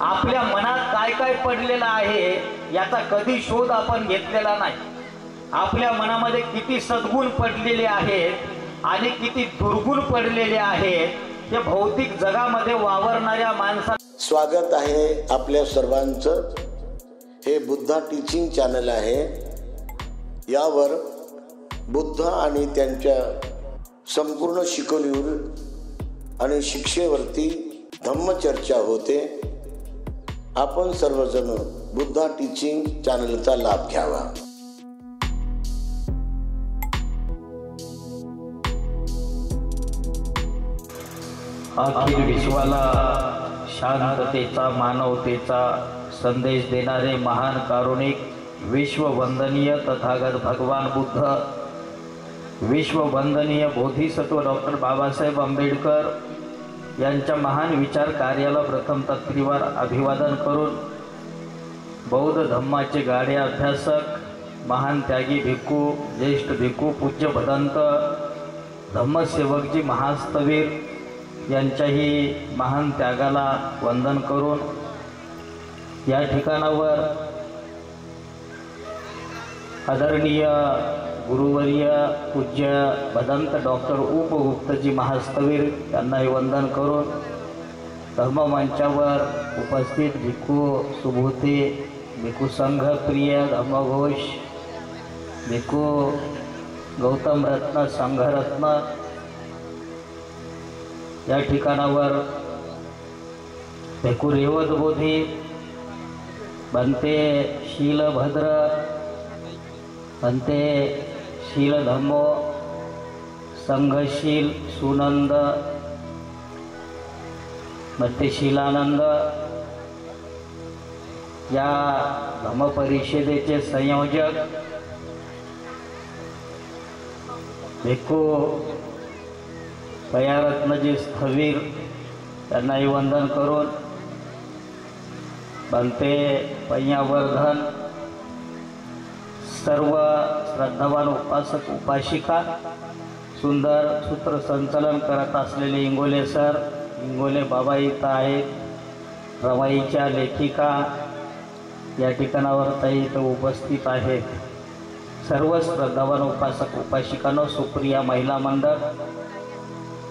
आपल्या मनात काय काय पडलेलं आहे याचा कधी शोध आपण घेतलेला नाही। आपल्या मनामध्ये किती सद्गुण पडलेले आहेत आणि किती दुर्गुण पडलेले आहेत हे भौतिक जगामध्ये वावरणाऱ्या माणसा स्वागत आहे आपल्या सर्वांचं। हे बुद्धा टीचिंग चॅनल आहे। यावर बुद्ध आणि त्यांच्या संपूर्ण शिकवणीवर आणि शिक्षेवरती धम्मचर्चा होते। आपण सर्वजण बुद्धा टीचिंग चॅनलचा लाभ घ्यावा। अखिल विश्वाला शांततेचा मानवतेचा संदेश देणारे महान कारुणिक विश्ववंदनीय तथागत भगवान बुद्ध, विश्ववंदनीय बोधिसत्व डॉक्टर बाबासाहेब आंबेडकर यांच्या महान विचार कार्याला प्रथम तत्त्वीवर अभिवादन करून बौद्ध धम्माचे गाढे अभ्यासक महान त्यागी भिक्खू, ज्येष्ठ भिक्खू पूज्य भदंत धम्मसेवकजी महास्तवीर यांच्याही महान त्यागाला वंदन करून या ठिकाणावर आदरणीय गुरुवर्य पूज्य भदंत डॉक्टर उपगुप्तजी महास्तवीर यांनाही वंदन करून धर्ममंचावर उपस्थित भिक्खू सुभूते, भिक्खू संघ प्रिय धर्मघोष, भिक्खू गौतम रत्न संघरत्न या ठिकाणावर भिक्खू रेवत बोधी, बनते शीलभद्र, बनते शील धम्मो, संघशील सुनंद, बनते शीलानंद या धम्म परिषदेचे संयोजक भिक्खू पयारत्नजी स्थवीर यांनाही वंदन करून बनते पय्यावर्धन, सर्व श्रद्धावान उपासक उपासिका, सुंदर सूत्रसंचलन करत असलेले इंगोले सर, इंगोले बाबा इथं आहेत, रमाईच्या लेखिका या ठिकाणावर ताई इथं उपस्थित आहेत। सर्व श्रद्धावान उपासक उपासिकांनो, सुप्रिया महिला मंडळ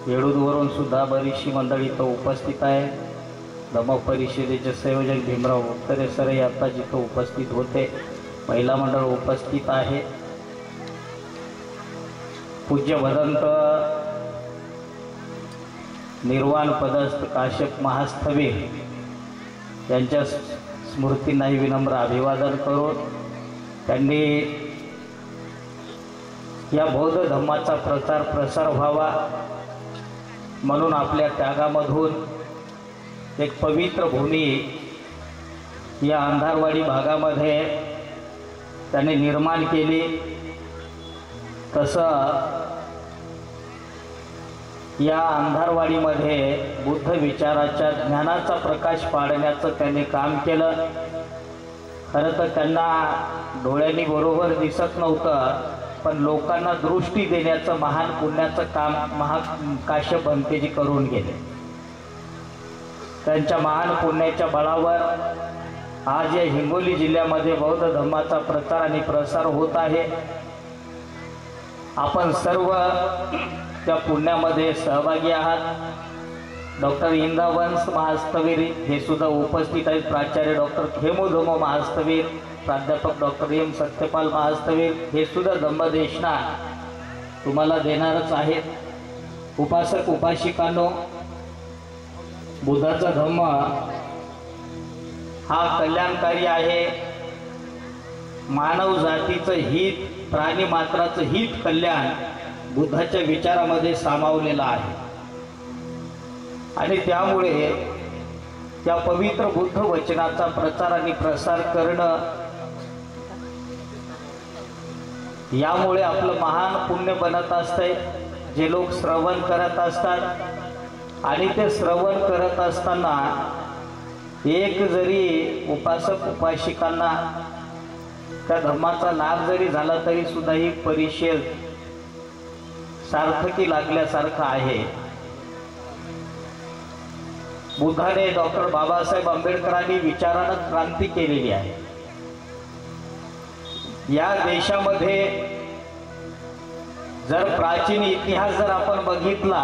येळूरवरून सुद्धा बरीचशी मंडळी इथं उपस्थित आहे। धम्म परिषदेचे संयोजक भीमराव उत्तरे सर आता जिथं उपस्थित होते, महिला मंडळ उपस्थित आहे। पूज्य भदंत निर्वाण पदस्थ काश्यप महास्थवीर यांच्या स्मृतींनाही विनम्र अभिवादन करून त्यांनी या बौद्ध धम्माचा प्रचार प्रसार व्हावा म्हणून आपल्या त्यागामधून एक पवित्र भूमी या अंधारवाडी भागामध्ये त्यांनी निर्माण केली। तसं या अंधारवाडीमध्ये बुद्ध विचाराच्या ज्ञानाचा प्रकाश पाडण्याचं त्यांनी काम केलं। खरं तर त्यांना डोळ्यांनी बरोबर दिसत नव्हतं, पण लोकांना दृष्टी देण्याचं महान पुण्याचं काम काश्यप भंतेजी करून गेले। त्यांच्या महान पुण्याच्या बळावर आज या हिंगोली जिल्ह्यामध्ये बौद्ध धम्माचा प्रचार आणि प्रसार होत आहे। आपण सर्व त्या पुण्यामध्ये सहभागी आहात। डॉक्टर इंदावंस महास्तवीर हे सुद्धा उपस्थित आहेत, प्राचार्य डॉक्टर खेमोधोमो महास्तवीर, प्राध्यापक डॉक्टर एम सत्यपाल महास्तवीर हे सुद्धा धम्मदेशना तुम्हाला देणारच आहेत। उपासक उपासिकांनो, बुद्धाचा धम्म हा कल्याणकारी आहे। मानव जातीचं हित, प्राणी मात्राचं हित, कल्याण बुद्धाच्या विचारामध्ये सामावलेलं आहे आणि त्यामुळे त्या पवित्र बुद्ध वचनाचा प्रचार आणि प्रसार करणं यामुळे आपलं महान पुण्य बनत असते। जे लोक श्रवण करत असतात आणि ते श्रवण करत असताना एक जरी उपासक उपासिकांना त्या धर्माचा लाभ जरी झाला तरी सुद्धा ही परिषद सार्थकी लागल्यासारखं आहे। बुद्धाने डॉक्टर बाबासाहेब आंबेडकरांनी विचारानं क्रांती केलेली आहे। या देशामध्ये जर प्राचीन इतिहास जर आपण बघितला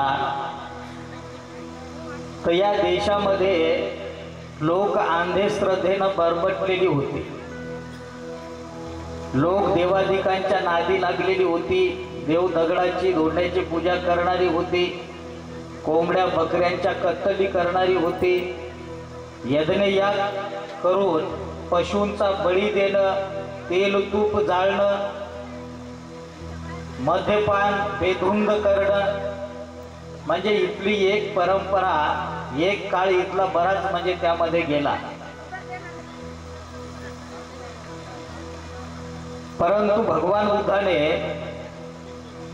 तर या देशामध्ये लोक अंधश्रद्धेनं बरबटलेली होती, लोक देवाधिकांच्या नादी लागलेली होती, देव दगडाची धोंड्याची पूजा करणारी होती, कोंबड्या बकऱ्यांच्या कत्तली करणारी होती, यज्ञयाग करून पशूंचा बळी देणं, तेल तूप जाळणं, मद्यपान बेधुंद करणं, म्हणजे इथली एक परंपरा, एक काळ इथला बराच म्हणजे त्यामध्ये गेला। परंतु भगवान बुद्धाने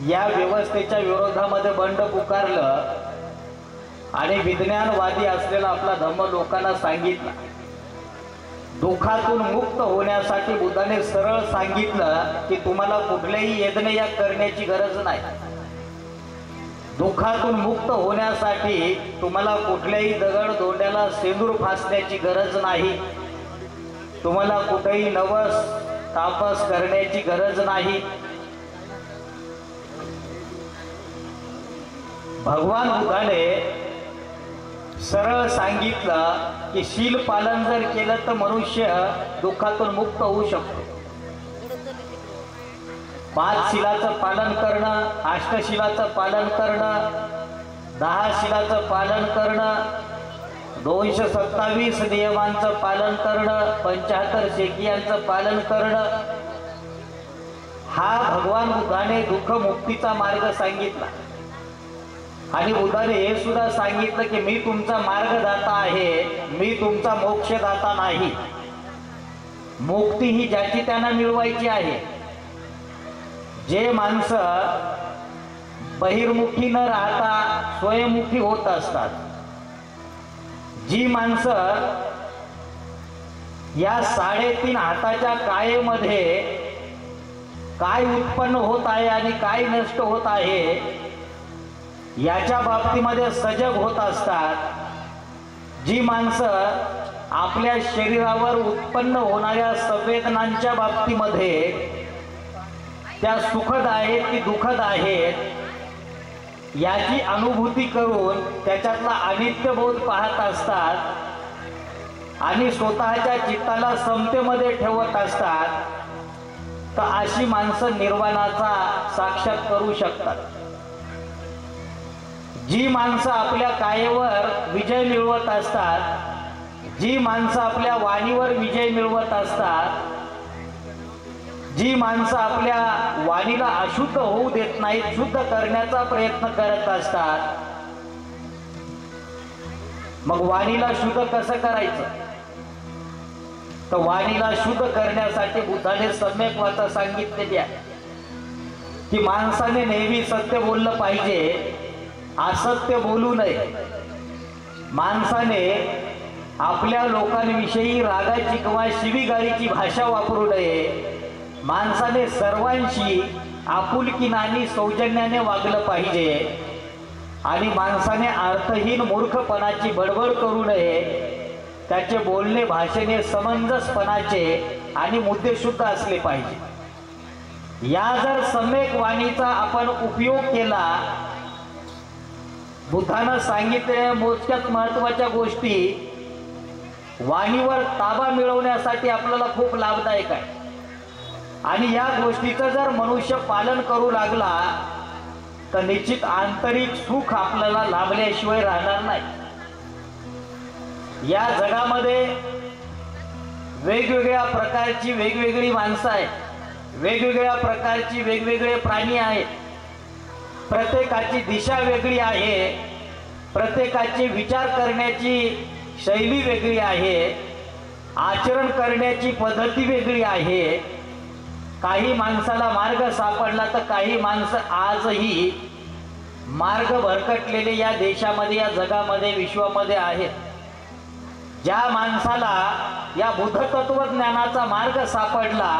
या व्यवस्थेच्या विरोधामध्ये बंड पुकारलं आणि विज्ञानवादी असलेला आपला धम्म लोकांना सांगितला। दुःखातून मुक्त होण्यासाठी बुद्धाने सरळ सांगितलं की तुम्हाला कुठलेही यज्ञयाग करण्याची गरज नाही। दुःखातून मुक्त होण्यासाठी तुम्हाला कुठल्याही दगड धोंड्याला शेंदूर फासण्याची गरज नाही, तुम्हाला कुठेही नवस तापस करण्याची गरज नाही। भगवान बुद्धाने सरळ सांगितलं की शील पालन जर केलं तर मनुष्य दुःखातून मुक्त होऊ शकतो। 5 शिलाचं पालन करणं, अष्टशिलाचं पालन करणं, 10 शिलाचं पालन करणं, 227 नियमांचं पालन करणं, 75 शेकियांचं पालन करणं, हा भगवान बुद्धाने दुःख मुक्तीचा मार्ग सांगितला। आणि बुद्धाने हे सुद्धा सांगितलं की मी तुमचा मार्गदाता आहे, मी तुमचा मोक्षदाता नाही। मुक्ती ही ज्याची त्यांना मिळवायची आहे। जे माणसं बहिर्मुखी न राहता स्वयंमुखी होत असतात, जी माणसं या 3.5 हाताच्या कायेमध्ये काय उत्पन्न होत आहे आणि काय नष्ट होत आहे याच्या बाबतीमध्ये सजग होत असतात, जी माणसं आपल्या शरीरावर उत्पन्न होणाऱ्या संवेदनांच्या बाबतीमध्ये त्या सुखद आहेत की दुःखद आहेत याची अनुभूती करून त्याच्यातला अनित्यबोध पाहत असतात आणि स्वतःच्या चित्ताला समतेमध्ये ठेवत असतात, तर अशी माणसं निर्वाणाचा साक्षात करू शकतात। जी माणसं आपल्या कायेवर विजय मिळवत असतात, जी माणसं आपल्या वाणीवर विजय मिळवत असतात, जी माणसं आपल्या वाणीला अशुद्ध होऊ देत नाहीत, शुद्ध करण्याचा प्रयत्न करत असतात, मग वाणीला शुद्ध कसं करायचं? तर वाणीला शुद्ध करण्यासाठी बुद्धाने सम्यक वाचा सांगितलेली आहे की माणसाने नेहमी सत्य बोललं पाहिजे, असत्य बोलू नये। माणसाने आपल्या लोकांविषयी रागाची किंवा शिवीगाळीची भाषा वापरू नये। माणसाने सर्वांशी आपुलकीने आणि सौजन्याने वागलं पाहिजे आणि माणसाने अर्थहीन मूर्खपणाची बडबड करू नये। त्याचे बोलणे भाषेने समंजसपणाचे आणि मुद्देशुद्ध असले पाहिजे। या जर सम्यक वाणीचा आपण उपयोग केला, बुद्धानं सांगितलेल्या मोजक्यात महत्वाच्या गोष्टी वाणीवर ताबा मिळवण्यासाठी आपल्याला खूप लाभदायक आहे। आणि या गोष्टीचं जर मनुष्य पालन करू लागला तर निश्चित आंतरिक सुख आपल्याला लाभल्याशिवाय राहणार नाही। या जगामध्ये वेगवेगळ्या प्रकारची वेगवेगळी माणसं आहेत, वेगवेगळ्या प्रकारची वेगवेगळे प्राणी आहेत, प्रत्येकाची दिशा वेगळी आहे, प्रत्येकाची विचार करण्याची शैली वेगळी आहे, आचरण करण्याची पद्धती वेगळी आहे। काही माणसाला मार्ग सापडला तर काही माणसं आजही मार्ग भरकटलेले या देशामध्ये, या जगामध्ये, विश्वामध्ये आहेत। ज्या माणसाला या बुद्ध तत्वज्ञानाचा मार्ग सापडला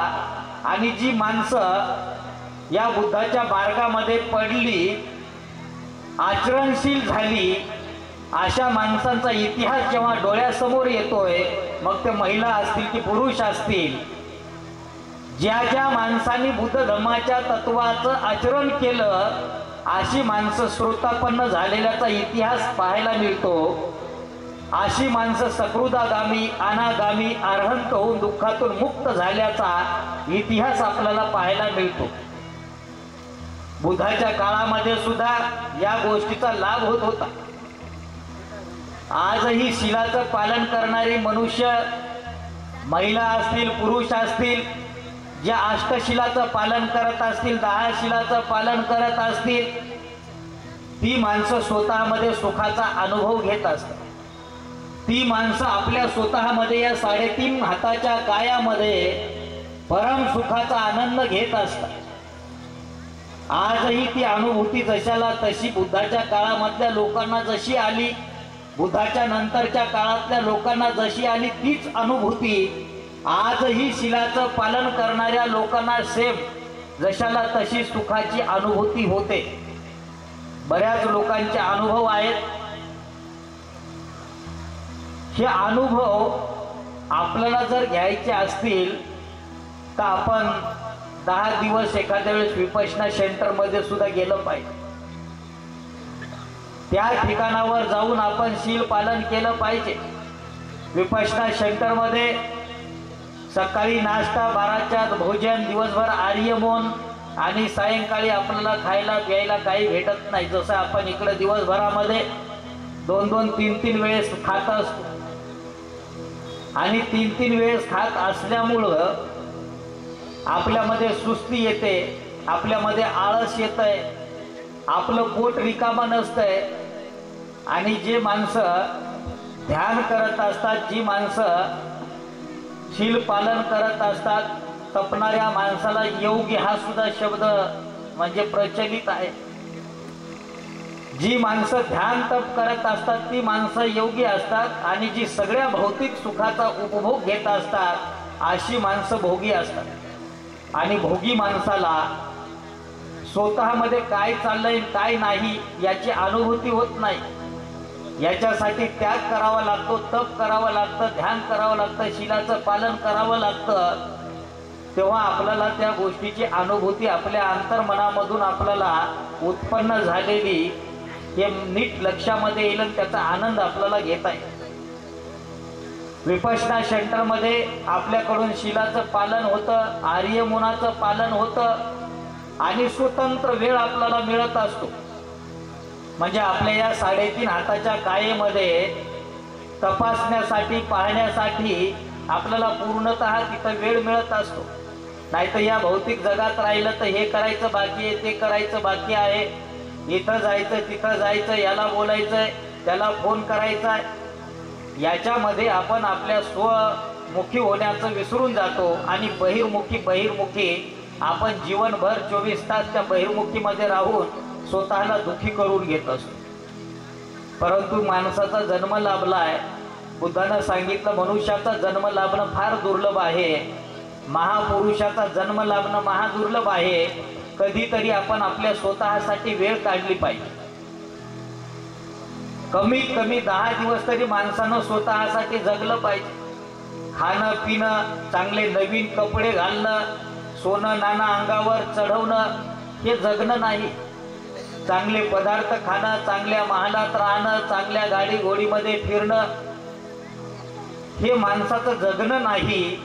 आणि जी माणसं या बुद्धाच्या मार्गामध्ये पडली, आचरणशील झाली, अशा माणसांचा इतिहास जेव्हा डोळ्यासमोर येतोय, मग ते महिला असतील की पुरुष असतील, ज्या ज्या माणसांनी बुद्ध धर्माच्या तत्वाचं आचरण केलं, अशी माणसं श्रोतापन्न झालेल्याचा इतिहास पाहायला मिळतो. अशी माणसं सकृदागामी, अनागामी, अरहंत होऊन दुःखातून मुक्त झाल्याचा इतिहास आपल्याला पाहायला मिळतो. बुद्धाच्या काळामध्ये सुद्धा या गोष्टीचा लाभ होत होता. आजही शिलाचं पालन करणारी मनुष्य, महिला असतील पुरुष असतील, ज्या अष्टशिलाचं पालन करत असतील, 10 शिलाचं पालन करत असतील, ती माणसं स्वतःमध्ये सुखाचा अनुभव घेत असतात. ती माणसं आपल्या स्वतःमध्ये या 3.5 हाताच्या कायामध्ये परम सुखाचा आनंद घेत असतात. आजही ती अनुभूती जशाला तशी बुद्धाच्या काळामधल्या लोकांना जशी आली, बुद्धाच्या नंतरच्या काळातल्या लोकांना जशी आली, तीच अनुभूती आजही शिलाचं पालन करणाऱ्या लोकांना सेम जशाला तशी सुखाची अनुभूती होते. बऱ्याच लोकांचे अनुभव आहेत. हे अनुभव आपल्याला जर घ्यायचे असतील तर आपण 10 दिवस एखाद्या वेळेस विपश्यना सेंटरमध्ये सुद्धा गेलं पाहिजे. त्या ठिकाणावर जाऊन आपण शील पालन केलं पाहिजे. विपश्यना सेंटरमध्ये सकाळी नाश्ता, 12च्या भोजन, दिवसभर आर्यमोन आणि सायंकाळी आपल्याला खायला प्यायला काही भेटत नाही. जसं आपण इकडे दिवसभरामध्ये 2-2, 3-3 वेळेस खात असतो आणि 3-3 वेळेस खात असल्यामुळं आपल्यामध्ये सुस्ती येते, आपल्यामध्ये आळस येतंय, आपलं पोट रिकामं नसतंय. आणि जे माणसं ध्यान करत असतात, जी माणसं शील पालन करत असतात, तपणाऱ्या माणसाला योगी हा सुद्धा शब्द म्हणजे प्रचलित आहे. जी माणसं ध्यान तप करत असतात ती माणसं योगी असतात, आणि जी सगळ्या भौतिक सुखाचा उपभोग घेत असतात अशी माणसं भोगी असतात. आणि भोगी माणसाला स्वतःमध्ये काय चाललंय काय नाही याची अनुभूती होत नाही. याच्यासाठी त्याग करावा लागतो, तप करावं लागतं, ध्यान करावं लागतं, शीलाचं पालन करावं लागतं. तेव्हा आपल्याला त्या गोष्टीची अनुभूती आपल्या अंतर्मनामधून आपल्याला उत्पन्न झालेली हे नीट लक्षामध्ये येईल आणि त्याचा आनंद आपल्याला घेता येईल. विपश्यना सेंटरमध्ये आपल्याकडून शीलाचं पालन होतं, आर्यमुनाचं पालन होतं आणि स्वतंत्र वेळ आपल्याला मिळत असतो. म्हणजे आपल्या या 3.5 हाताच्या कायेमध्ये तपासण्यासाठी, पाहण्यासाठी आपल्याला पूर्णतः तिथं वेळ मिळत असतो. नाहीतर या भौतिक जगात राहिलं तर हे करायचं बाकी आहे, ते करायचं बाकी आहे, इथं जायचं तिथं जायचं, याला बोलायचं, त्याला फोन करायचा. याच्यामध्ये आपण आपल्या स्वमुखी होण्याचं विसरून जातो आणि बहिर्मुखी आपण जीवनभर 24 तास त्या बहिर्मुखीमध्ये राहून स्वतःला दुःखी करून घेत असतो. परंतु माणसाचा जन्म लाभलाय, बुद्धानं सांगितलं मनुष्याचा जन्म लाभणं फार दुर्लभ आहे, महापुरुषाचा जन्म लाभणं महादुर्लभ आहे. कधीतरी आपण आपल्या स्वतःसाठी वेळ काढली पाहिजे. कमीत कमी 10 दिवस तरी माणसानं स्वतःसाठी जगलं पाहिजे. खाणं पिणं, चांगले नवीन कपडे घालणं, सोनं नाणं अंगावर चढवणं हे जगणं नाही. चांगले पदार्थ खाणं, चांगल्या महालात राहणं, चांगल्या गाडी घोडीमध्ये फिरणं हे माणसाचं जगणं नाही.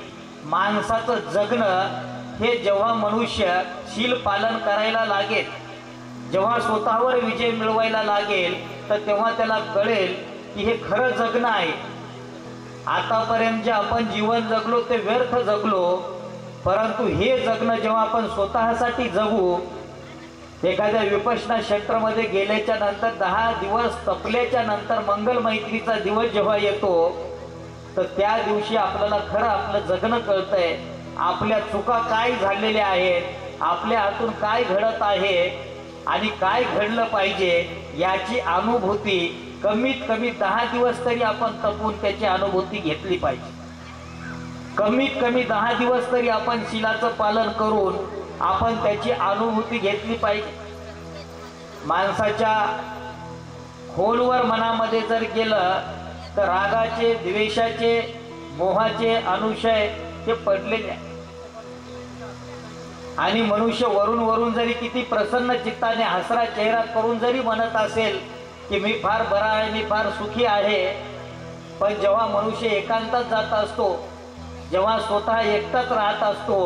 माणसाचं जगणं हे जेव्हा मनुष्य शील पालन करायला लागेल, जेव्हा स्वतःवर विजय मिळवायला लागेल, तर तेव्हा त्याला कळेल की हे खरं जगणं आहे. आतापर्यंत जे आपण जीवन जगलो ते व्यर्थ जगलो, परंतु हे जगणं जेव्हा आपण स्वतःसाठी जगू, एखाद्या विपश्यना सेंटरमध्ये गेल्याच्या नंतर 10 दिवस तपल्याच्या नंतर मंगल मैत्रीचा दिवस जेव्हा येतो, तर त्या दिवशी आपल्याला खरं आपलं जगणं कळतंय. आपल्या चुका काय झालेल्या आहेत, आपल्या हातून काय घडत आहे आणि काय घडलं पाहिजे याची अनुभूती कमीत कमी 10 दिवस तरी आपण तपून त्याची अनुभूती घेतली पाहिजे. कमीत कमी 10 दिवस तरी आपण शीलाचं पालन करून आपण त्याची अनुभूती घेतली पाहिजे. माणसाच्या खोलवर मनामध्ये जर गेलं तर रागाचे, द्वेषाचे, मोहाचे अनुशय ते पडलेले आहे. आणि मनुष्य वरून वरून जरी किती प्रसन्न चित्ताने हसरा चेहरा करून जरी म्हणत असेल की मी फार बरा आहे, मी फार सुखी आहे, पण जेव्हा मनुष्य एकांतात जात असतो, जेव्हा स्वतः एकटाच राहत असतो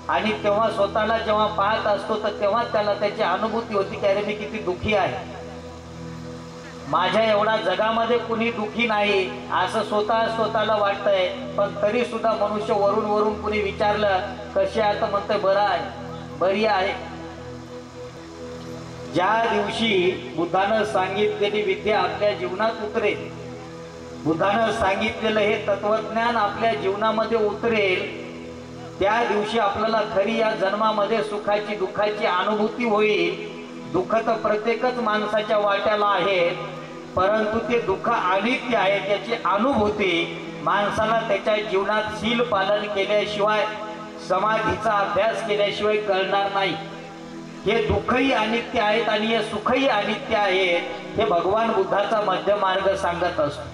आणि तेव्हा स्वतःला जेव्हा पाहत असतो, तर तेव्हा त्याला त्याची अनुभूती होती की अरे मी किती दुःखी आहे, माझ्या एवढा जगामध्ये कुणी दुःखी नाही असं स्वतःला वाटतंय. पण तरी सुद्धा मनुष्य वरून वरून कुणी विचारलं कशी आहे तर म्हणतंय बरं आहे, बरी आहे. ज्या दिवशी बुद्धानं सांगितलेली विद्या आपल्या जीवनात उतरेल, बुद्धानं सांगितलेलं हे तत्वज्ञान आपल्या जीवनामध्ये उतरेल, त्या दिवशी आपल्याला खरी या जन्मामध्ये सुखाची दुःखाची अनुभूती होईल. दुःख तर प्रत्येकच माणसाच्या वाट्याला आहे, परंतु ते दुःख अनित्य आहे त्याची अनुभूती माणसाला त्याच्या जीवनात शील पालन केल्याशिवाय, समाधीचा अभ्यास केल्याशिवाय कळणार नाही. हे दुःखही अनित्य आहेत आणि हे सुखही अनित्य आहेत हे भगवान बुद्धाचा मध्य मार्ग सांगत असतो.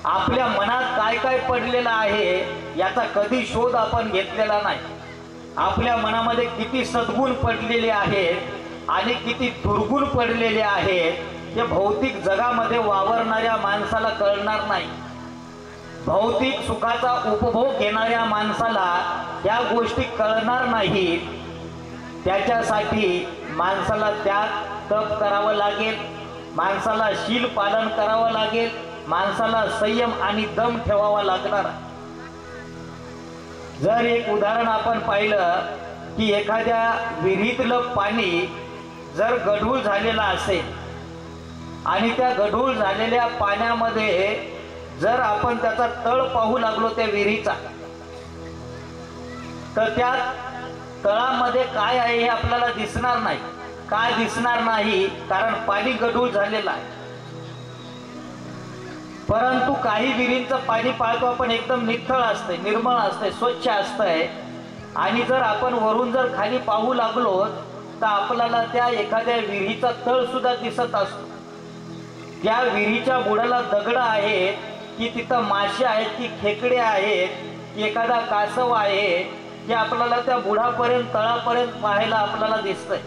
आपल्या मनात काय काय पडलेलं आहे याचा कधी शोध आपण घेतलेला नाही. आपल्या मनामध्ये किती सद्गुण पडलेले आहेत आणि किती दुर्गुण पडलेले आहेत हे भौतिक जगामध्ये वावरणाऱ्या माणसाला कळणार नाही. भौतिक सुखाचा उपभोग घेणाऱ्या माणसाला या गोष्टी कळणार नाहीत. त्याच्यासाठी माणसाला त्याग तप करावं लागेल, माणसाला शील पालन करावं लागेल, माणसाला संयम आणि दम ठेवावा लागणार. जर एक उदाहरण आपण पाहिलं की एखाद्या विहिरीतलं पाणी जर गढूळ झालेलं असेल आणि त्या गढूळ झालेल्या पाण्यामध्ये जर आपण त्याचा तळ पाहू लागलो त्या विहिरीचा, तर त्या तळामध्ये काय आहे हे आपल्याला दिसणार नाही. काय दिसणार नाही? कारण पाणी गढूळ झालेलं आहे. परंतु काही विहिरींचं पाणी पाहतो आपण एकदम नितळ असतंय, निर्मळ असतंय, स्वच्छ असतंय. आणि जर आपण वरून जर खाली पाहू लागलो तर आपल्याला त्या एखाद्या विहिरीचा तळ सुद्धा दिसत असतो. त्या विहिरीच्या बुडाला दगड आहेत की तिथं मासे आहेत की खेकडे आहेत की एखादा कासव आहे की आपल्याला त्या बुडापर्यंत तळापर्यंत पाहायला आपल्याला दिसतंय.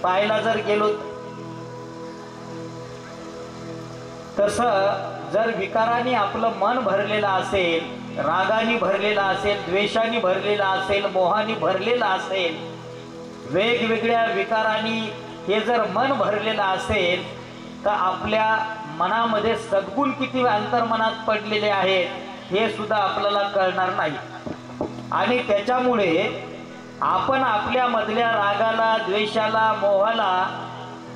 पाहायला जर गेलो तसं जर विकाराने आपलं मन भरलेलं असेल, रागाने भरलेलं असेल, द्वेषाने भरलेलं असेल, मोहाने भरलेलं असेल, वेगवेगळ्या विकारांनी हे जर मन भरलेलं असेल तर आपल्या मनामध्ये सद्गुण किती अंतर्मनात पडलेले आहेत हे सुद्धा आपल्याला कळणार नाही. आणि त्याच्यामुळे आपण आपल्या मधल्या रागाला, द्वेषाला, मोहाला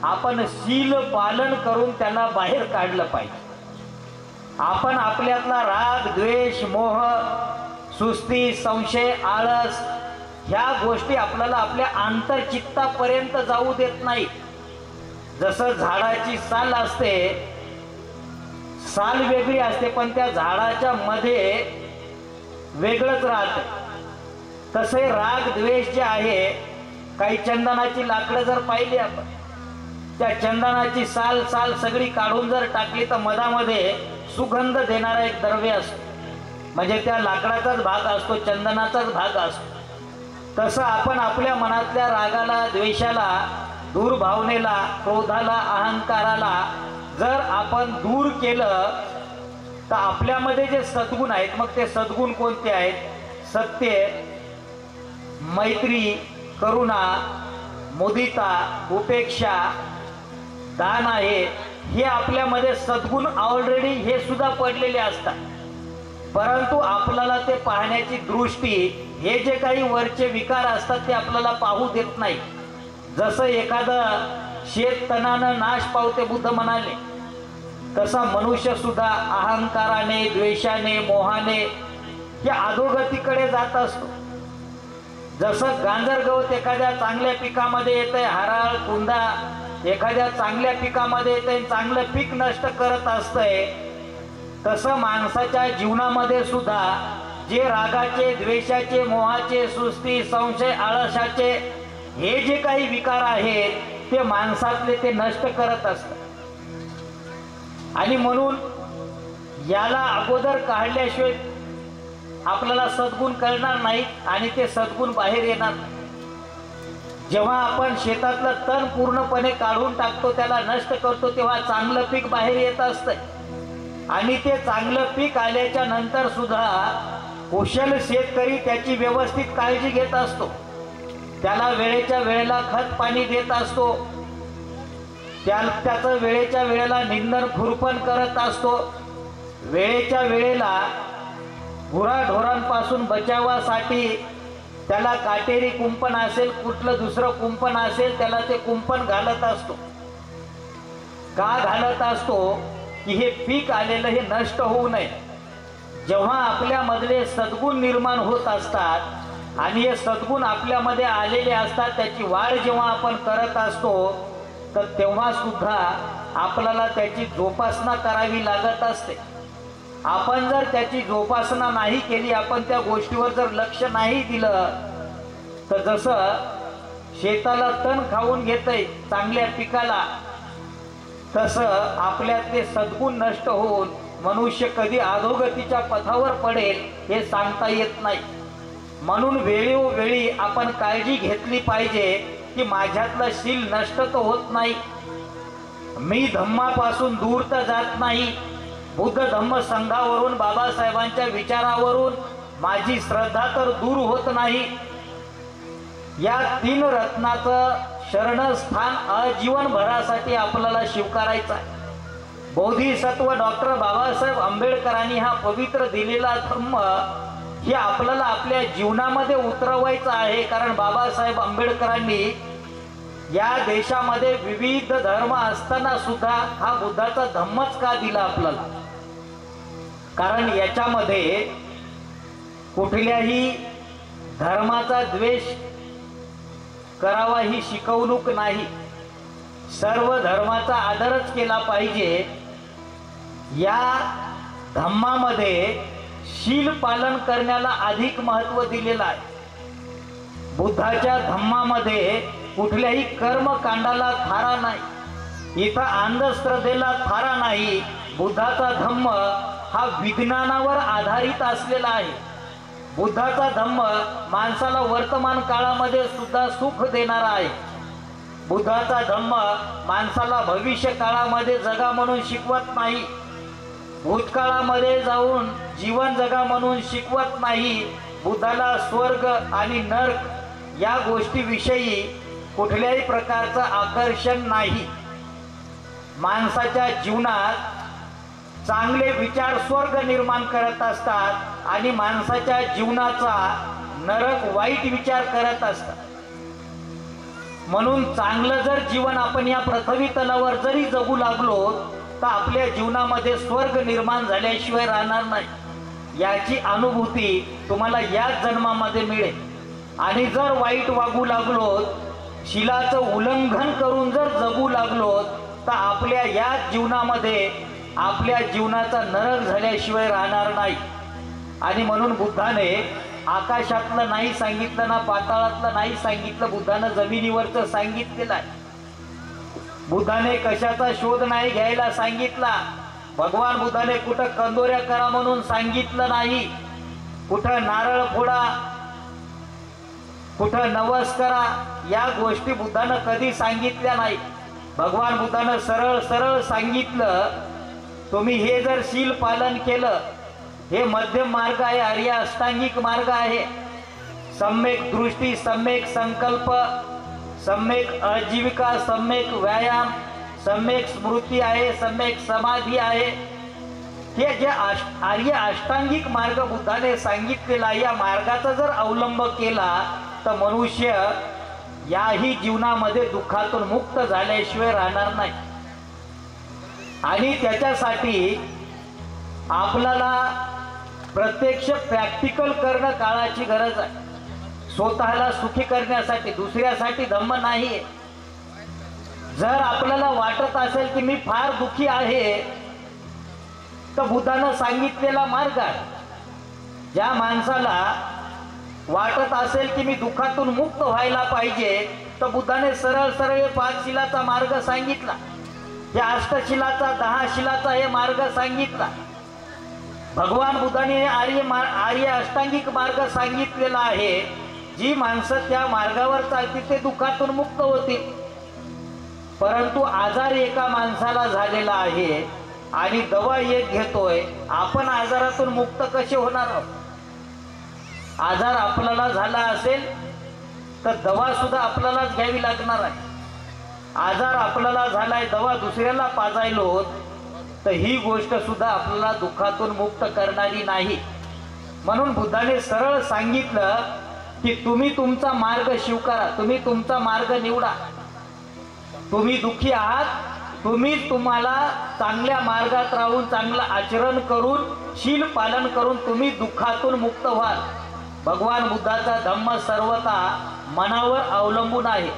आपण शील पालन करून त्यांना बाहेर काढलं पाहिजे. आपण आपल्यातला राग, द्वेष, मोह, सुस्ती, संशय, आळस ह्या गोष्टी आपल्याला आपल्या अंतर्चित्तापर्यंत जाऊ देत नाही. जसं झाडाची साल असते, साल वेगळी असते पण त्या झाडाच्या मध्ये वेगळंच राहते. तसे राग द्वेष जे आहे, काही चंदनाची लाकडं जर पाहिली आपण, त्या चंदनाची साल सगळी काढून जर टाकली तर मधामध्ये सुगंध देणारा एक द्रव्य असतो, म्हणजे त्या लाकडाचाच भाग असतो, चंदनाचाच भाग असतो. तसं आपण आपल्या मनातल्या रागाला, द्वेषाला, दुर्भावनेला, क्रोधाला, अहंकाराला जर आपण दूर केलं तर आपल्यामध्ये जे सद्गुण आहेत, मग ते सद्गुण कोणते आहेत? सत्य, मैत्री, करुणा, मुदिता, उपेक्षा, दान आहे, हे आपल्यामध्ये सद्गुण ऑलरेडी हे सुद्धा पडलेले असतात. परंतु आपल्याला ते पाहण्याची दृष्टी, हे जे काही वरचे विकार असतात ते आपल्याला पाहू देत नाही. जसं एखादं शेत तणानं नाश पावते बुद्ध म्हणाले, तसा मनुष्य सुद्धा अहंकाराने, द्वेषाने, मोहाने या अधोगतीकडे जात असतो. जसं गांजर गवत एखाद्या चांगल्या पिकामध्ये येतंय, हराळ कुंदा एखाद्या चांगल्या पिकामध्ये येतंय, चांगलं पीक नष्ट करत असतंय, तसं माणसाच्या जीवनामध्ये सुद्धा जे रागाचे, द्वेषाचे, मोहाचे, सुस्ती, संशय, आळसाचे हे जे काही विकार आहेत ते माणसातले ते नष्ट करत असतात. आणि म्हणून याला अगोदर काढल्याशिवाय आपल्याला सद्गुण कळणार नाहीत आणि ते सद्गुण बाहेर येणार नाही. जेव्हा आपण शेतातलं तण पूर्णपणे काढून टाकतो, त्याला नष्ट करतो, तेव्हा चांगलं पीक बाहेर येत असतंय. आणि ते चांगलं पीक आल्याच्या नंतर सुद्धा कुशल शेतकरी त्याची व्यवस्थित काळजी घेत असतो. त्याला वेळेच्या वेळेला खत पाणी देत असतो, त्याचं वेळेच्या वेळेला निंदण खुरपण करत असतो. वेळेच्या वेळेला गुराढोरांपासून बचावासाठी त्याला काटेरी कुंपण असेल, कुठलं दुसरं कुंपण असेल, त्याला ते कुंपण घालत असतो. का घालत असतो? की हे पीक आलेलं हे नष्ट होऊ नये. जेव्हा आपल्यामधले सद्गुण निर्माण होत असतात आणि हे सद्गुण आपल्यामध्ये आलेले असतात, त्याची वाढ जेव्हा आपण करत असतो, तर तेव्हा सुद्धा आपल्याला त्याची जोपासना करावी लागत असते. आपण जर त्याची जोपासना नाही केली, आपण त्या गोष्टीवर जर लक्ष नाही दिलं, तर जसं शेताला तण खाऊन घेतंय चांगल्या पिकाला, तसं आपल्यातले सद्गुण नष्ट होऊन मनुष्य कधी अधोगतीच्या पथावर पडेल हे सांगता येत नाही. म्हणून वेळोवेळी आपण काळजी घेतली पाहिजे की माझ्यातलं शील नष्ट तर होत नाही, मी धम्मापासून दूर तर जात नाही, बुद्ध धम्म संघावरून बाबासाहेबांच्या विचारावरून माझी श्रद्धा तर दूर होत नाही. या तीन रत्नाचं शरणस्थान आजीवनभरासाठी आपल्याला स्वीकारायचं आहे. बोधिसत्व डॉक्टर बाबासाहेब आंबेडकरांनी हा पवित्र दिलेला धम्म हे आपल्याला आपल्या जीवनामध्ये उतरवायचं आहे. कारण बाबासाहेब आंबेडकरांनी या देशामध्ये विविध धर्म असताना सुद्धा हा बुद्धाचा धम्मच का दिला आपल्याला? कारण याच्यामध्ये कुठल्याही धर्माचा द्वेष करावा ही शिकवणूक नाही. सर्व धर्माचा आदरच केला पाहिजे. या धम्मामध्ये शील पालन करण्याला अधिक महत्त्व दिलेलं आहे. बुद्धाच्या धम्मामध्ये कुठल्याही कर्मकांडाला थारा नाही, इथं अंधश्रद्धेला थारा नाही. बुद्धाचा धम्म हा विज्ञानावर आधारित असलेला आहे. बुद्धाचा धम्म माणसाला वर्तमान काळामध्ये सुद्धा सुख देणारा आहे. बुद्धाचा धम्म माणसाला भविष्य काळामध्ये जगा म्हणून शिकवत नाही, भूतकाळामध्ये जाऊन जीवन जगा म्हणून शिकवत नाही. बुद्धाला स्वर्ग आणि नरक या गोष्टीविषयी कुठल्याही प्रकारचं आकर्षण नाही. माणसाच्या जीवनात चांगले विचार स्वर्ग निर्माण करत असतात आणि माणसाच्या जीवनाचा नरक वाईट विचार करत असतात. म्हणून चांगलं जर जीवन आपण या पृथ्वी तलावर जरी जगू लागलो तर आपल्या जीवनामध्ये स्वर्ग निर्माण झाल्याशिवाय राहणार नाही. याची अनुभूती तुम्हाला याच जन्मामध्ये मिळेल. आणि जर वाईट वागू लागलो, शीलाचं उल्लंघन करून जर जगू लागलो, तर आपल्या याच जीवनामध्ये आपल्या जीवनाचा नरक झाल्याशिवाय राहणार नाही. आणि म्हणून बुद्धाने आकाशातलं नाही सांगितलं ना पाताळातलं नाही सांगितलं, बुद्धानं जमिनीवरचं सांगितलेलं आहे. बुद्धाने कशाचा शोध नाही घ्यायला सांगितला. भगवान बुद्धाने कुठं कंदोऱ्या करा म्हणून सांगितलं नाही, कुठं नारळ फोडा, कुठं नवस करा, या गोष्टी बुद्धानं कधी सांगितल्या नाही. भगवान बुद्धानं सरळ सरळ सांगितलं, तुम्ही हे जर शील पालन केलं, हे मध्यम मार्ग आहे, आर्य अष्टांगिक मार्ग आहे. सम्यक दृष्टी, सम्यक संकल्प, सम्यक आजीविका, सम्यक व्यायाम, सम्यक स्मृती आहे, सम्यक समाधी आहे. हे जे आर्य अष्टांगिक मार्ग बुद्धाने सांगितलेला, या मार्गाचा जर अवलंब केला तर मनुष्य याही जीवनामध्ये दुःखातून मुक्त झाल्याशिवाय राहणार नाही. आणि त्याच्यासाठी आपल्याला प्रत्यक्ष प्रॅक्टिकल करणं काळाची गरज आहे. स्वतःला सुखी करण्यासाठी, दुसऱ्यासाठी धम्म नाहीये. जर आपल्याला वाटत असेल की मी फार दुःखी आहे, तर बुद्धानं सांगितलेला मार्ग आहे. ज्या माणसाला वाटत असेल की मी दुःखातून मुक्त व्हायला पाहिजे, तर बुद्धाने सरळ सरळ 5 शिलाचा मार्ग सांगितला, या अष्टशिलाचा 10 शिलाचा हे मार्ग सांगितला. भगवान बुद्धाने आर्य अष्टांगिक मार्ग सांगितलेला आहे. जी माणसं त्या मार्गावर चालतील ते दुःखातून मुक्त होतील. परंतु आजार एका माणसाला झालेला आहे आणि दवा एक घेतोय, आपण आजारातून मुक्त कसे होणार आहोत? आजार आपल्याला झाला असेल तर दवा सुद्धा आपल्यालाच घ्यावी लागणार आहे. आजार आपल्याला झालाय, दवा दुसऱ्याला पाजायलो तर ही गोष्ट सुद्धा आपल्याला दुःखातून मुक्त करणारी नाही. म्हणून बुद्धाने सरळ सांगितलं की तुम्ही तुमचा मार्ग स्वीकारा, तुम्ही तुमचा मार्ग निवडा. तुम्ही दुःखी आहात, तुम्हाला चांगल्या मार्गात राहून चांगलं आचरण करून शील पालन करून तुम्ही दुःखातून मुक्त व्हाल. भगवान बुद्धाचा धम्म सर्वता मनावर अवलंबून आहे.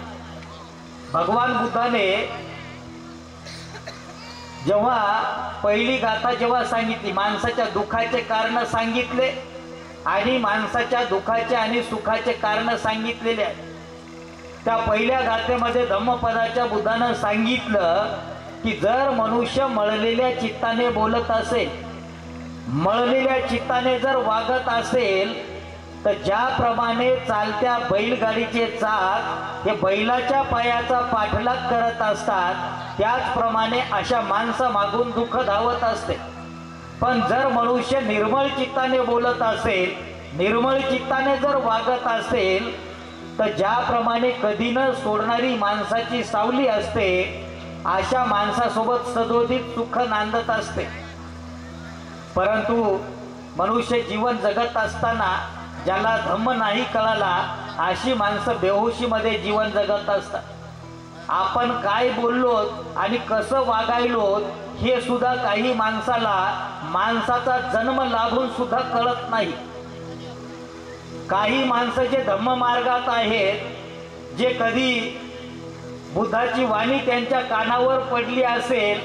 भगवान बुद्धाने जेव्हा पहिली गाथा जेव्हा सांगितली, माणसाच्या दुःखाचे कारण सांगितले आणि माणसाच्या दुःखाचे आणि सुखाचे कारण सांगितलेले आहे. त्या पहिल्या गाथेमध्ये धम्मपदाच्या बुद्धानं सांगितलं की जर मनुष्य मळलेल्या चित्ताने बोलत असेल, मळलेल्या चित्ताने जर वागत असेल, तर ज्याप्रमाणे चालत्या बैलगाडीचे चाक हे बैलाच्या पायाचा पाठलाग करत असतात, त्याचप्रमाणे अशा माणसा मागून दुःख धावत असते. पण जर मनुष्य निर्मळ चित्ताने बोलत असेल, निर्मळ चित्ताने जर वागत असेल, तर ज्याप्रमाणे कधी न सोडणारी माणसाची सावली असते, अशा माणसासोबत सदोदित सुख नांदत असते. परंतु मनुष्य जीवन जगत असताना ज्याला धम्म नाही कळाला, अशी माणसं बेहोशीमध्ये जीवन जगत असतात. आपण काय बोललो आणि कसं वागायलो हे सुद्धा काही माणसाला माणसाचा जन्म लाभून सुद्धा कळत नाही. काही माणसं जे धम्म मार्गात आहेत, जे कधी बुद्धाची वाणी त्यांच्या कानावर पडली असेल,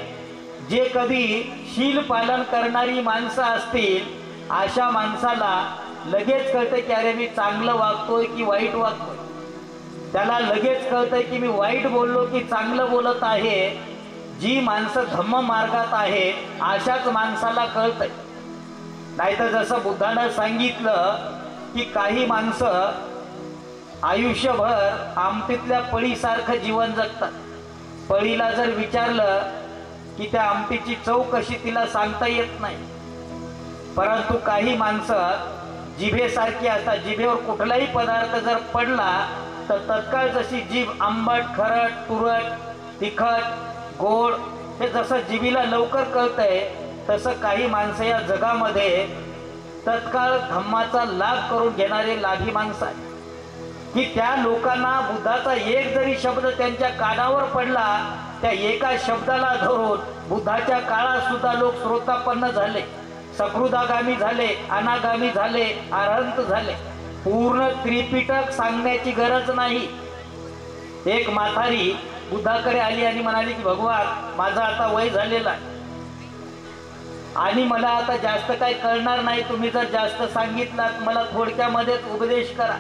जे कधी शील पालन करणारी माणसं असतील, अशा माणसाला लगेच कळतं की अरे मी चांगलं वागतोय की वाईट वागतोय. त्याला लगेच कळतंय की मी वाईट बोललो की चांगलं बोलत आहे. जी माणसं धम्म मार्गात आहे अशाच माणसाला कळतंय. नाहीतर जसं बुद्धानं सांगितलं की काही माणसं आयुष्यभर आमटीतल्या पळीसारखं जीवन जगतात. पळीला जर विचारलं की त्या आमटीची चव कशी तिला सांगता येत नाही. परंतु काही माणसं जिभेसारखी असतात. जिभेवर कुठलाही पदार्थ जर पडला तर तत्काळ जशी जीभ आंबट, खरट, तुरट, तिखट, गोड हे जसं जिभेला लवकर कळतंय, तसं काही माणसं या जगामध्ये तत्काळ धम्माचा लाभ करून घेणारे लाभी माणसं आहेत. की त्या लोकांना बुद्धाचा एक जरी शब्द त्यांच्या कानावर पडला, त्या एका शब्दाला धरून बुद्धाच्या काळात सुद्धा लोक श्रोतापन्न झाले, सकृदागामी झाले, अनागामी झाले, अरहंत झाले. पूर्ण त्रिपिटक सांगण्याची गरज नाही. एक म्हातारी बुद्धाकडे आली आणि म्हणाली की भगवान, माझा आता वय झालेला आहे आणि मला आता जास्त काही कळणार नाही, तुम्ही जर जास्त सांगितलात मला थोडक्यामध्येच उपदेश करा.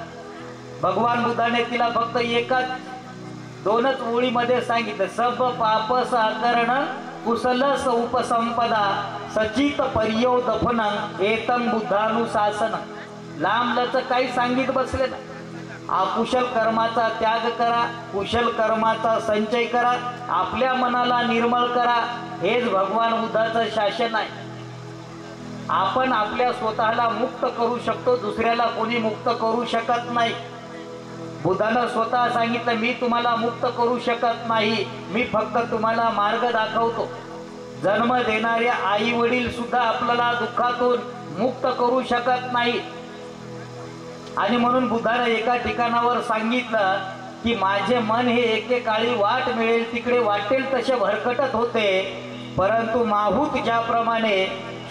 भगवान बुद्धाने तिला फक्त दोनच ओळीमध्ये सांगितलं, सब पाप साकरण कुशलस उपसंपदा सचित पर्योदफन एतम बुद्धानुशासन. लांबलच काही सांगित बसले ना. अकुशल कर्माचा त्याग करा, कुशल कर्माचा संचय करा, आपल्या मनाला निर्मळ करा, हेच भगवान बुद्धाचं शासन आहे. आपण आपल्या स्वतःला मुक्त करू शकतो, दुसऱ्याला कोणी मुक्त करू शकत नाही. बुद्धानं स्वतः सांगितलं, मी तुम्हाला मुक्त करू शकत नाही, मी फक्त तुम्हाला मार्ग दाखवतो. जन्म देणारे आई वडील सुद्धा आपल्याला दुःखातून मुक्त करू शकत नाही. आणि म्हणून बुद्धानं एका ठिकाणावर सांगितलं की माझे मन हे एकेकाळी वाट मिळेल तिकडे वाटेल तसे भरकटत होते, परंतु माहूत ज्याप्रमाणे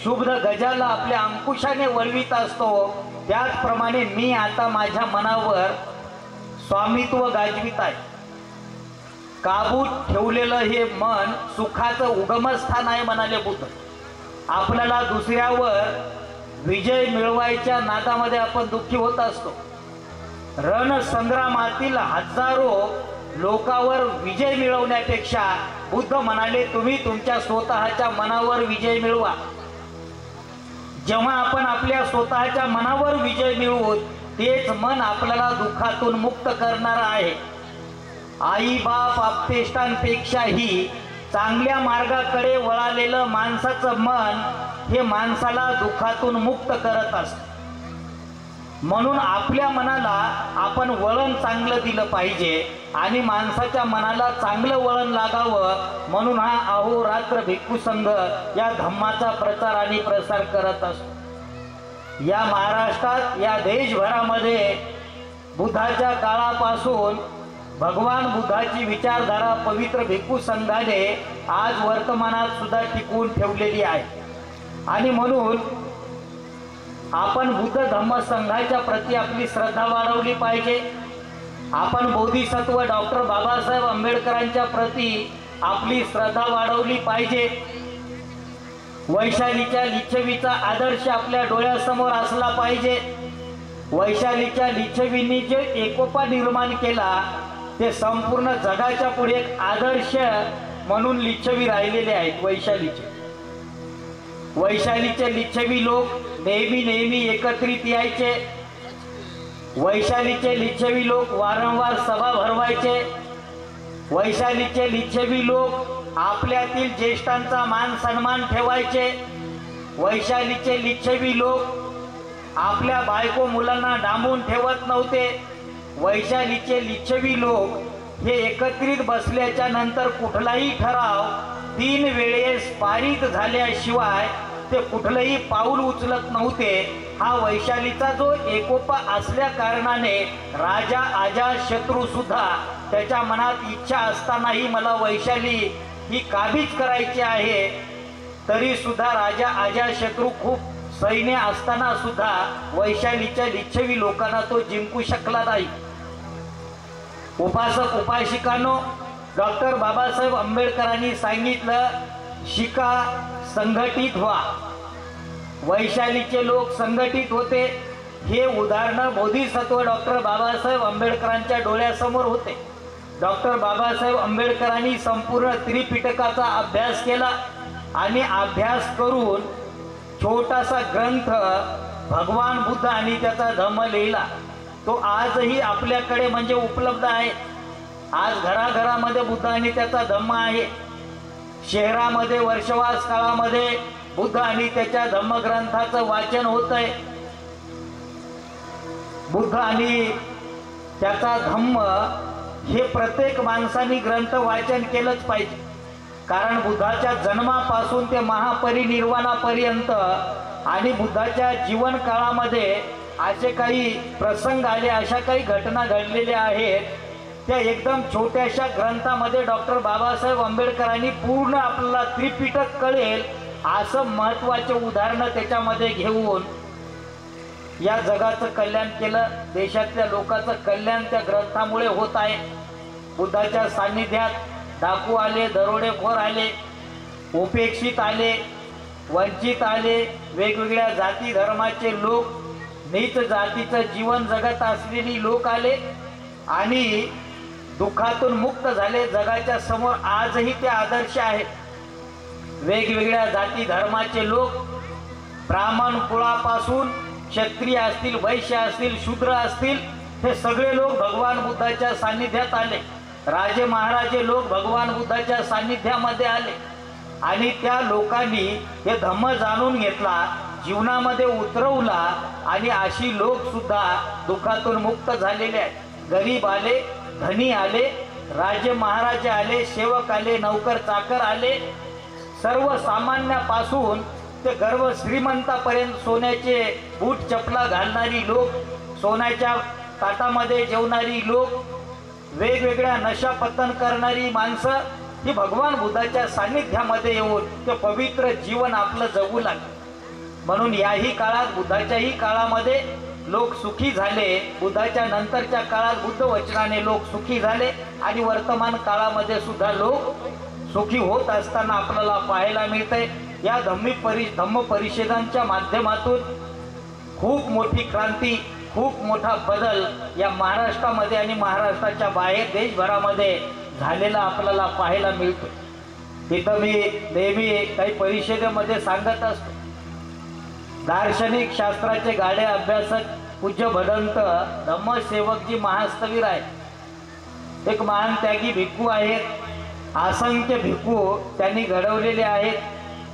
शुभ्र गजाला आपल्या अंकुशाने वळवित असतो, त्याचप्रमाणे मी आता माझ्या मनावर स्वामित्व गाजवित आहे. काबूत ठेवलेलं हे मन सुखाचं उगमस्थान आहे म्हणाले बुद्ध. आपल्याला दुसऱ्यावर विजय मिळवायच्या नादामध्ये आपण दुःखी होत असतो. रणसंग्रामातील हजारो लोकावर विजय मिळवण्यापेक्षा बुद्ध म्हणाले तुम्ही तुमच्या स्वतःच्या मनावर विजय मिळवा। जेव्हा आपण आपल्या स्वतःच्या मनावर विजय मिळवू तेच मन आपल्याला दुःखातून मुक्त करणार आहे। आई बाप आप्तेष्टांपेक्षाही चांगल्या मार्गाकडे वळालेलं माणसाचं मन हे माणसाला दुःखातून मुक्त करत असतं। म्हणून आपल्या मनाला आपण वळण चांगलं दिलं पाहिजे आणि माणसाच्या मनाला चांगलं वळण लागावं म्हणून हा अहोरात्र भिक्खू संघ या धम्माचा प्रचार आणि प्रसार करत असतो। या महाराष्ट्रात या देशभरामध्ये बुद्धाच्या काळापासून भगवान बुद्धाची विचारधारा पवित्र भिक्खू संघाने आज वर्तमानात सुद्धा टिकवून ठेवलेली आहे आणि म्हणून आपण बुद्ध धम्म संघाच्या प्रति आपली श्रद्धा वाढवली पाहिजे। आपण बोधिसत्व डॉक्टर बाबासाहेब आंबेडकरांच्या प्रति आपली श्रद्धा वाढवली पाहिजे। वैशालीच्या लिच्छवीचा आदर्श आपल्या डोळ्यासमोर असला पाहिजे। वैशालीच्या लिच्छवींनी जे एकोपा निर्माण केला ते संपूर्ण जगाच्या पुढे एक आदर्श म्हणून लिच्छवी राहिलेले आहेत। वैशालीचे लिच्छवी लोक नेहमी एकत्रित यायचे। वैशालीचे लिच्छवी लोक वारंवार सभा भरवायचे। वैशालीचे लिच्छवी लोक आपल्यातील ज्येष्ठांचा मान सन्मान ठेवायचे। वैशालीचे लिच्छवी लोक आपल्या बायको मुलांना डांबून ठेवत नव्हते। वैशालीचे लिच्छवी लोक हे एकत्रित बसल्याच्या नंतर कुठलाही ठराव 3 वेळेस पारित झाल्याशिवाय ते कुठलंही पाऊल उचलत नव्हते। हा वैशालीचा जो एकोपा असल्या कारणाने राजा अजातशत्रू सुद्धा त्याच्या मनात इच्छा असतानाही मला वैशाली ही काबीज करायची आहे तरी सुद्धा राजा अजातशत्रू खूप सैन्य असताना सुद्धा वैशालीच्या लिच्छवी लोकांना तो जिंकू शकला नाही। उपासक उपासिकांनो, डॉक्टर बाबासाहेब आंबेडकरांनी सांगितलं शिका, संघटित व्हा। वैशालीचे लोक संघटित होते हे उदाहरण बोधिसत्व डॉक्टर बाबासाहेब आंबेडकरांच्या डोळ्यासमोर होते। डॉक्टर बाबासाहेब आंबेडकरांनी संपूर्ण त्रिपिटकाचा अभ्यास केला आणि अभ्यास करून छोटासा ग्रंथ भगवान बुद्ध आणि त्याचा धम्म लिहिला। तो आजही आपल्याकडे म्हणजे उपलब्ध आहे। आज घराघरामध्ये बुद्ध आणि त्याचा धम्म आहे। शहरामध्ये वर्षवास काळामध्ये बुद्ध आणि त्याच्या धम्मग्रंथाचं वाचन होत आहे। बुद्ध आणि त्याचा धम्म हे प्रत्येक माणसाने ग्रंथ वाचन केलंच पाहिजे कारण बुद्धाच्या जन्मापासून ते महापरिनिर्वाणापर्यंत आणि बुद्धाच्या जीवन काळामध्ये असे काही प्रसंग आले, अशा काही घटना घडलेल्या आहेत त्या एकदम छोट्याशा ग्रंथामध्ये डॉक्टर बाबासाहेब आंबेडकरांनी पूर्ण आपल्याला त्रिपिटक कळेल असं महत्त्वाचे उदाहरणं त्याच्यामध्ये घेऊन या जगाचं कल्याण केलं। देशातल्या लोकांचं कल्याण त्या ग्रंथामुळे होत आहे। बुद्धाच्या सान्निध्यात डाकू आले, दरोडेखोर आले, उपेक्षित आले, वंचित आले, वेगवेगळ्या जाती धर्माचे लोक, नीच जातीचं जीवन जगत असलेली लोक आले आणि दुःखातून मुक्त झाले। जगाच्या समोर आजही ते आदर्श आहेत। वेगवेगळ्या जाती धर्माचे लोक, ब्राह्मण कुळापासून क्षत्रिय असतील, वैश्य असतील, शूद्र असतील, हे सगळे लोक भगवान बुद्धाच्या सान्निध्यात आले। राजे महाराजे लोक भगवान बुद्धाच्या सान्निध्यामध्ये आले आणि त्या लोकांनी हे धम्म जाणून घेतला, जीवनामध्ये उतरवला आणि अशी लोक सुद्धा दुःखातून मुक्त झालेले आहेत। गरीब आले, धनी आले, राजे महाराजे आले, सेवक आले, नौकर चाकर आले, सर्वसामान्यापासून ते गर्व श्रीमंतापर्यंत सोन्याचे बूट चपला घालणारी लोक, सोन्याच्या ताटामध्ये जेवणारी लोक, वेगवेगळ्या नशापतन करणारी माणसं ही भगवान बुद्धाच्या सान्निध्यामध्ये येऊन ते पवित्र जीवन आपलं जगू लागले। म्हणून याही काळात, बुद्धाच्याही काळामध्ये लोक सुखी झाले। बुद्धाच्या नंतरच्या काळात बुद्ध वचनाने लोक सुखी झाले आणि वर्तमान काळामध्ये सुद्धा लोक सुखी होत असताना आपल्याला पाहायला मिळतंय। या धम्म परिषदांच्या माध्यमातून खूप मोठी क्रांती, खूप मोठा बदल या महाराष्ट्रामध्ये आणि महाराष्ट्राच्या बाहेर देशभरामध्ये झालेला आपल्याला पाहायला मिळतो. तिथं मी नेहमी काही परिषदेमध्ये सांगत असतो, दार्शनिक शास्त्राचे गाडे अभ्यासक पूज्य भदंत धम्मसेवकजी महास्तवीर आहेत. एक महान त्यागी भिक्खू आहेत. असंख्य भिक्खू त्यांनी घडवलेले आहेत.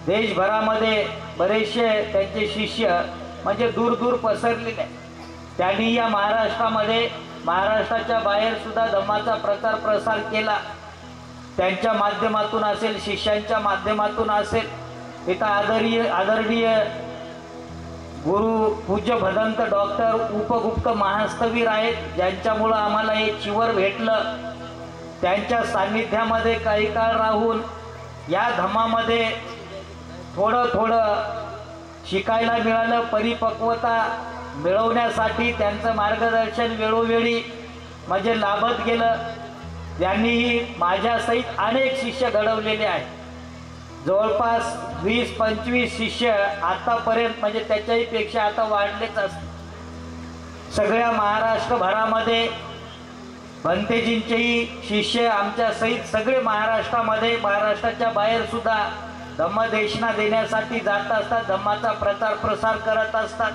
देशभरामध्ये बरेचसे त्यांचे शिष्य म्हणजे दूर दूर पसरलेले आहेत. त्यांनी या महाराष्ट्रामध्ये महाराष्ट्राच्या बाहेर सुद्धा धम्माचा प्रचार प्रसार केला. त्यांच्या माध्यमातून असेल, शिष्यांच्या माध्यमातून असेल. इथं आदरणीय गुरु पूज्य भदंत डॉक्टर उपगुप्त महास्तवीर आहेत, ज्यांच्यामुळं आम्हाला हे चिवर भेटलं. त्यांच्या सान्निध्यामध्ये काही काळ राहून या धम्मामध्ये थोडं शिकायला मिळालं. परिपक्वता मिळवण्यासाठी त्यांचं मार्गदर्शन वेळोवेळी म्हणजे लाभत गेलं. त्यांनीही माझ्यासहित अनेक शिष्य घडवलेले आहेत. जवळपास 20-25 शिष्य आतापर्यंत म्हणजे त्याच्याही पेक्षा आता वाढलेच असतात. सगळ्या महाराष्ट्रभरामध्ये भंतेजींचेही शिष्य आमच्या सहित सगळे महाराष्ट्रामध्ये, महाराष्ट्राच्या बाहेर सुद्धा धम्मदेशना देण्यासाठी जात असतात. धम्माचा प्रचार प्रसार करत असतात.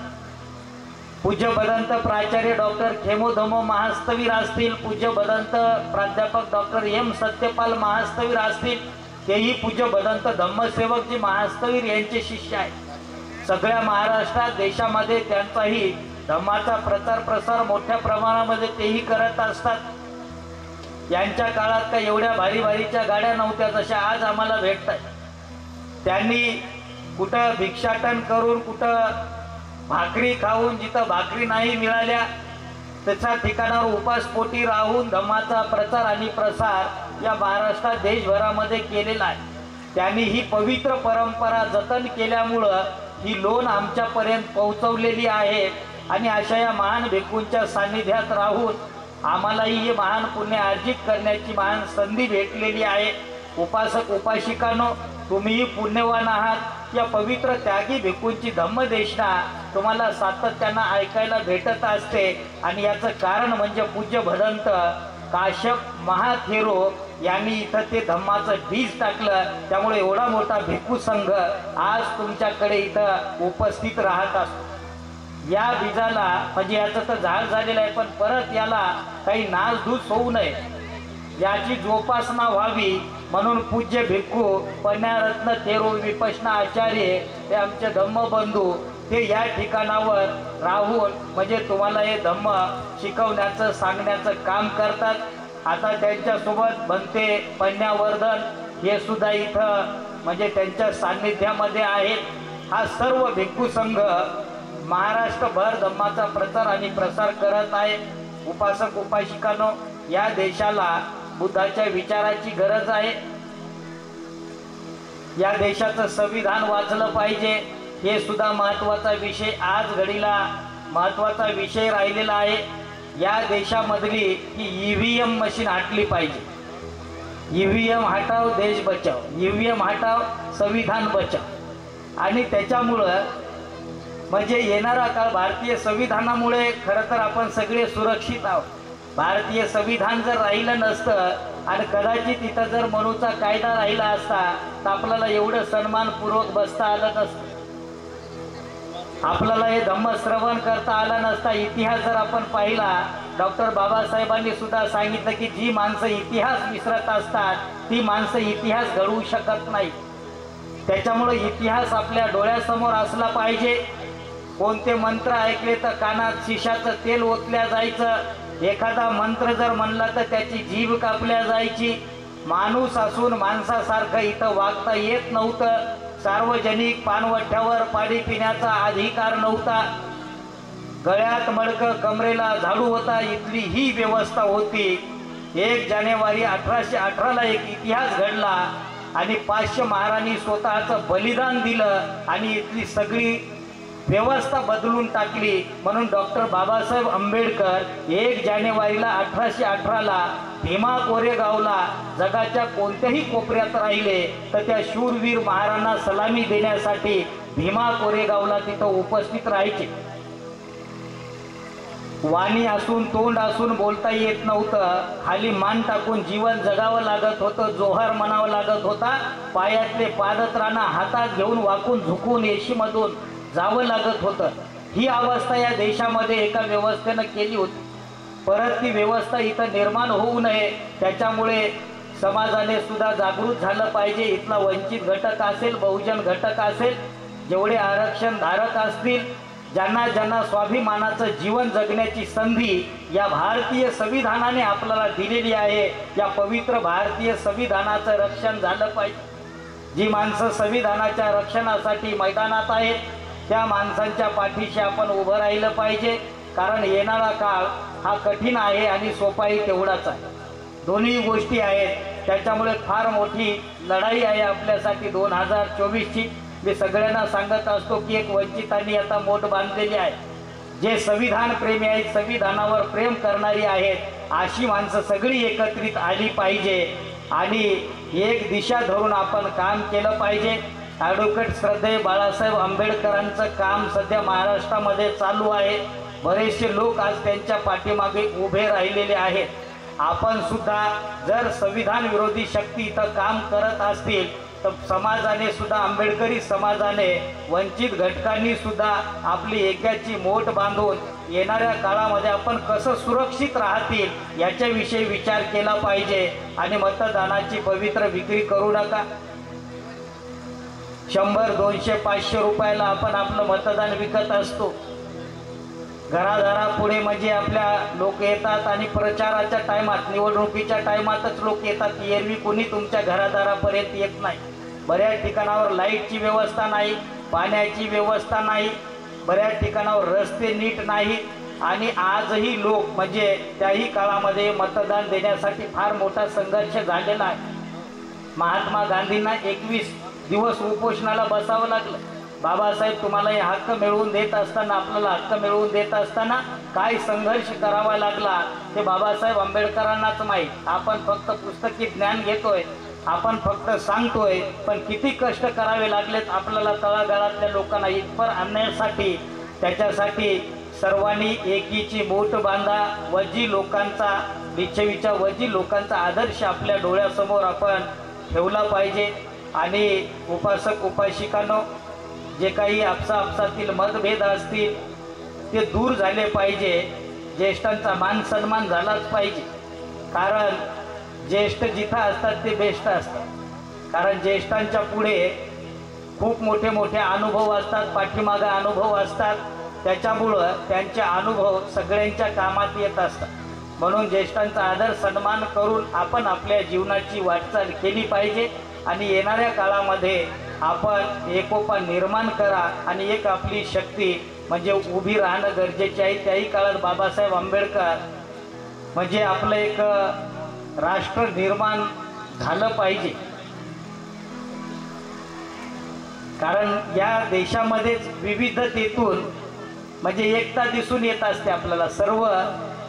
पूज्य भदंत प्राचार्य डॉक्टर खेमोधमो महास्तवीर असतील, पूज्य भदंत प्राध्यापक डॉक्टर एम सत्यपाल महास्तवीर असतील, तेही पूज्य भदंत धम्मसेवकजी महास्तवीर यांचे शिष्य आहेत. सगळ्या महाराष्ट्रात देशामध्ये त्यांचाही धम्माचा प्रचार प्रसार मोठ्या प्रमाणामध्ये तेही करत असतात. यांच्या काळात काय एवढ्या भारी भारीच्या गाड्या नव्हत्या जशा आज आम्हाला भेटत आहेत. त्यांनी कुठं भिक्षाटन करून, कुठं भाकरी खाऊन, जिथं भाकरी नाही मिळाल्या त्याच्या ठिकाणावर उपासपोटी राहून धम्माचा प्रचार आणि प्रसार या महाराष्ट्रात देशभरामध्ये केलेला आहे. त्यांनी ही पवित्र परंपरा जतन केल्यामुळं ही लोन आमच्यापर्यंत पोहोचवलेली आहे. आणि अशा या महान भिक्खूंच्या सान्निध्यात राहून आम्हालाही हे महान पुण्य अर्जित करण्याची महान संधी भेटलेली आहे. उपासक उपासिकांनो, तुम्हीही पुण्यवान आहात. या पवित्र त्यागी भिक्खूंची धम्मदेशना तुम्हाला सातत्यानं ऐकायला भेटत असते. आणि याचं कारण म्हणजे पूज्य भदंत काश्यप महाथेरो यांनी इथं ते धम्माचं बीज टाकलं. त्यामुळे एवढा मोठा भिक्खू संघ आज तुमच्याकडे इथं उपस्थित राहत असतो. या बीजाला म्हणजे याचं तर झाड झालेलं आहे, पण परत याला काही नासधूस होऊ नये याची जोपासना व्हावी म्हणून पूज्य भिक्खू पन्यारत्न थेरो विपश्यना आचार्य हे आमचे धम्मबंधू ते या ठिकाणावर राहून म्हणजे तुम्हाला हे धम्म शिकवण्याचं सांगण्याचं काम करतात. आता त्यांच्यासोबत बनते पन्यावर्धन हे सुद्धा इथं म्हणजे त्यांच्या सान्निध्यामध्ये आहेत. हा सर्व भिक्खू संघ महाराष्ट्रभर धम्माचा प्रचार आणि प्रसार करत आहे. उपासक उपासिकांनो, या देशाला बुद्धाच्या विचाराची गरज आहे. या देशाचं संविधान वाचलं पाहिजे. हे सुद्धा महत्त्वाचा विषय आज घडीला महत्त्वाचा विषय राहिलेला आहे. या देशामधली ही EVM मशीन हटली पाहिजे. EVM हटाव देश बचाव, EVM हटाव संविधान बचाव. आणि त्याच्यामुळं म्हणजे येणारा काळ भारतीय संविधानामुळे खरं तर आपण सगळे सुरक्षित आहोत. भारतीय संविधान जर राहिलं नसतं आणि कदाचित तिथं जर मनूचा कायदा राहिला असता तर आपल्याला एवढं सन्मानपूर्वक बसता आलं नसतं. आपल्याला हे धम्मश्रवण करता आलं नसता. इतिहास जर आपण पाहिला, डॉक्टर बाबासाहेबांनी सुद्धा सांगितलं की जी माणसं इतिहास विसरत असतात ती माणसं इतिहास घडवू शकत नाही. त्याच्यामुळे इतिहास आपल्या डोळ्यासमोर असला पाहिजे. कोणते मंत्र ऐकले तर कानात शिशाचं तेल ओतल्या जायचं. एखादा मंत्र जर म्हणला तर त्याची जीभ कापल्या जायची. माणूस असून माणसासारखं इथं वागता येत नव्हतं. सार्वजनिक पानवठ्यावर पाणी पिण्याचा अधिकार नव्हता. गळ्यात मडकं, कमरेला झाडू होता. इथली ही व्यवस्था होती. 1 जानेवारी 1818ला एक इतिहास घडला आणि 500 महाराणी स्वतःचं बलिदान दिलं आणि इथली सगळी व्यवस्था बदलून टाकली. म्हणून डॉक्टर बाबासाहेब आंबेडकर 1 जानेवारीला 1818ला भीमा कोरेगावला जगाच्या कोणत्याही कोपऱ्यात राहिले तर त्या शूरवीर महाराणांना सलामी देण्यासाठी भीमा कोरेगावला तिथं उपस्थित राहायचे. वाणी असून तोंड असून बोलता येत नव्हतं, खाली मान टाकून जीवन जगावं लागत होतं, जोहार म्हणावं लागत होता, पायातले पादत्राणा हातात घेऊन वाकून झुकून येशीमधून जावं लागत होतं. ही अवस्था या देशामध्ये एका व्यवस्थेनं केली होती. परत ती व्यवस्था इथं निर्माण होऊ नये त्याच्यामुळे समाजाने सुद्धा जागृत झालं पाहिजे. इथला वंचित घटक असेल, बहुजन घटक असेल, जेवढे आरक्षण धारक असतील, ज्यांना ज्यांना स्वाभिमानाचं जीवन जगण्याची संधी या भारतीय संविधानाने आपल्याला दिलेली आहे, या पवित्र भारतीय संविधानाचं रक्षण झालं पाहिजे. जी माणसं संविधानाच्या रक्षणासाठी मैदानात आहेत त्या माणसांच्या पाठीशी आपण उभं राहिलं पाहिजे. कारण येणारा काळ हा कठीण आहे आणि सोपाही तेवढाच आहे. दोन्ही गोष्टी आहेत. त्याच्यामुळे फार मोठी लढाई आहे आपल्यासाठी 2024ची. मी सगळ्यांना सांगत असतो की एक वंचितांनी आता मोठ बांधलेली आहे. जे संविधान प्रेमी आहेत, संविधानावर प्रेम करणारी आहेत, अशी माणसं सगळी एकत्रित आली पाहिजे आणि एक दिशा धरून आपण काम केलं पाहिजे. ॲडव्होकेट श्रद्धेय बाळासाहेब आंबेडकरांचं काम सध्या महाराष्ट्रामध्ये चालू आहे. बरेचसे लोक आज त्यांच्या पाठीमागे उभे राहिलेले आहेत. आपण सुद्धा जर संविधान विरोधी शक्ती इथं काम करत असतील तर समाजाने सुद्धा, आंबेडकरी समाजाने, वंचित घटकांनी सुद्धा आपली एकाची मोठ बांधून येणाऱ्या काळामध्ये आपण कसं सुरक्षित राहतील याच्याविषयी विचार केला पाहिजे. आणि मतदानाची पवित्र विक्री करू नका. 100, 200, 500 रुपयाला आपण आपलं मतदान विकत असतो. घराघरापुढे म्हणजे आपल्या लोक येतात आणि प्रचाराच्या टायमात, निवडणुकीच्या टायमातच लोक येतात. एरवी कोणी तुमच्या घरादारापर्यंत येत नाही. बऱ्याच ठिकाणावर लाईटची व्यवस्था नाही, पाण्याची व्यवस्था नाही, बऱ्याच ठिकाणावर रस्ते नीट नाही आणि आजही लोक म्हणजे त्याही काळामध्ये मतदान देण्यासाठी फार मोठा संघर्ष झालेला आहे. महात्मा गांधींना 21 दिवस उपोषणाला बसावं लागलं. बाबासाहेब तुम्हाला हे हक्क मिळवून देत असताना, आपल्याला हक्क मिळवून देत असताना काय संघर्ष करावा लागला ते बाबासाहेब आंबेडकरांनाच माहीत. आपण फक्त पुस्तकी ज्ञान घेतोय, आपण फक्त सांगतोय, पण किती कष्ट करावे लागलेत आपल्याला तळागाळातल्या लोकांना इथपर आणण्यासाठी. त्याच्यासाठी सर्वांनी एकीची बोट बांधा. वजी लोकांचा, लिच्छवीच्या वजी लोकांचा आदर्श आपल्या डोळ्यासमोर आपण ठेवला पाहिजे. आणि उपासक उपासिकांनो, जे काही आपसातील मतभेद असतील ते दूर झाले पाहिजे. ज्येष्ठांचा मान सन्मान झालाच पाहिजे. कारण ज्येष्ठ जिथं असतात ते बेस्ट असतात. कारण ज्येष्ठांच्या पुढे खूप मोठे मोठे अनुभव असतात, पाठीमागे अनुभव असतात. त्याच्यामुळं त्यांचे अनुभव सगळ्यांच्या कामात येत असतात. म्हणून ज्येष्ठांचा आदर सन्मान करून आपण आपल्या जीवनाची वाटचाल केली पाहिजे. आणि येणाऱ्या काळामध्ये आपण एकोपा निर्माण करा आणि एक आपली शक्ती म्हणजे उभी राहणं गरजेचे आहे. त्याही काळात बाबासाहेब आंबेडकर म्हणजे आपलं एक राष्ट्र निर्माण झालं पाहिजे. कारण या देशामध्येच विविधतेतून म्हणजे एकता दिसून येत असते. आपल्याला सर्व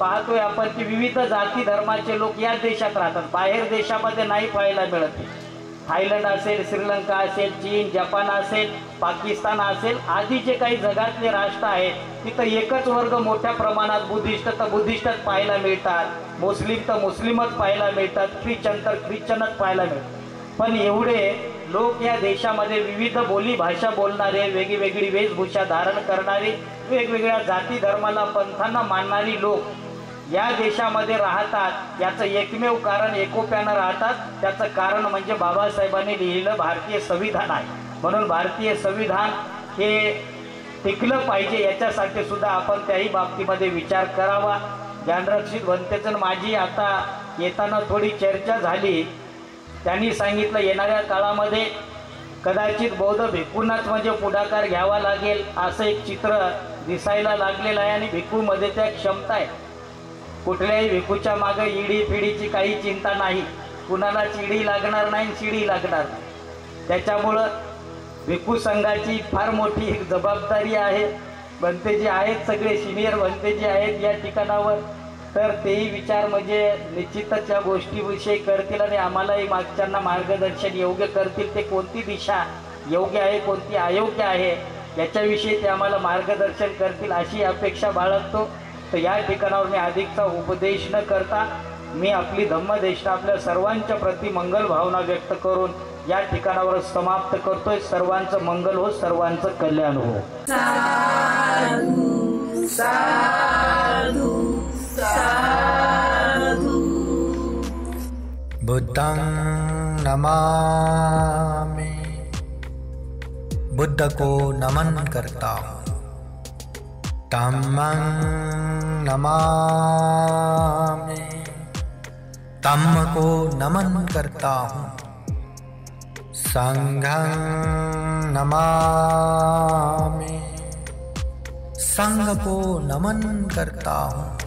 पाहतोय आपण की विविध जाती धर्माचे लोक या देशात राहतात. बाहेर देशामध्ये नाही पाहायला मिळत. थायलंड असेल, श्रीलंका असेल, चीन, जपान असेल, पाकिस्तान असेल, आधी जे काही जगातले राष्ट्र आहेत तिथं एकच वर्ग मोठ्या प्रमाणात बुद्धिस्ट तर बुद्धिस्टच पाहायला मिळतात, मुस्लिम तर मुस्लिमच पाहायला मिळतात, ख्रिश्चन तर ख्रिश्चनच पाहायला मिळतात. पण एवढे लोक या देशामध्ये विविध बोली भाषा बोलणारे, वेगळी वेशभूषा धारण करणारे, वेगवेगळ्या जाती धर्माला पंथांना मानणारी लोक या देशामध्ये राहतात. याचं एकमेव कारण एकोप्यानं राहतात. त्याचं कारण म्हणजे बाबासाहेबांनी लिहिलेलं भारतीय संविधान आहे. म्हणून भारतीय संविधान हे टिकलं पाहिजे. याच्यासाठी सुद्धा आपण त्याही बाबतीमध्ये विचार करावा. ज्ञानरक्षित भंतेचं माझी आता येताना थोडी चर्चा झाली. त्यांनी सांगितलं येणाऱ्या काळामध्ये कदाचित बौद्ध भिक्खूंनाच म्हणजे पुढाकार घ्यावा लागेल असं एक चित्र दिसायला लागलेलं आहे. आणि भिक्खूमध्ये त्या क्षमता आहे. कुठल्याही भिक्खूच्या मागे ईडी फिडीची काही चिंता नाही. कुणाला चिडी लागणार नाही, शिडी लागणार नाही. त्याच्यामुळं भिक्खू संघाची फार मोठी एक जबाबदारी आहे. भंतेजी आहेत, सगळे सिनियर भंतेजी आहेत या ठिकाणावर. तर तेही विचार म्हणजे निश्चितच या गोष्टीविषयी करतील आणि आम्हालाही मागच्यांना मार्गदर्शन योग्य करतील. ते कोणती दिशा योग्य आहे, कोणती अयोग्य आहे याच्याविषयी ते आम्हाला मार्गदर्शन करतील अशी अपेक्षा बाळगतो. तर या ठिकाणावर मी अधिकचा उपदेश न करता मी आपली धम्मदेशना आपल्या सर्वांच्या प्रति मंगल भावना व्यक्त करून या ठिकाणावर समाप्त करतोय. सर्वांचं मंगल हो, सर्वांचं कल्याण हो. साधु साधु साधु. बुद्धं नमामि, बुद्ध को नमन करता हूँ. धम्मं नमामि, धम्म को नमन करता हूँ. संघं नमामि, संघ को नमन करता हूँ.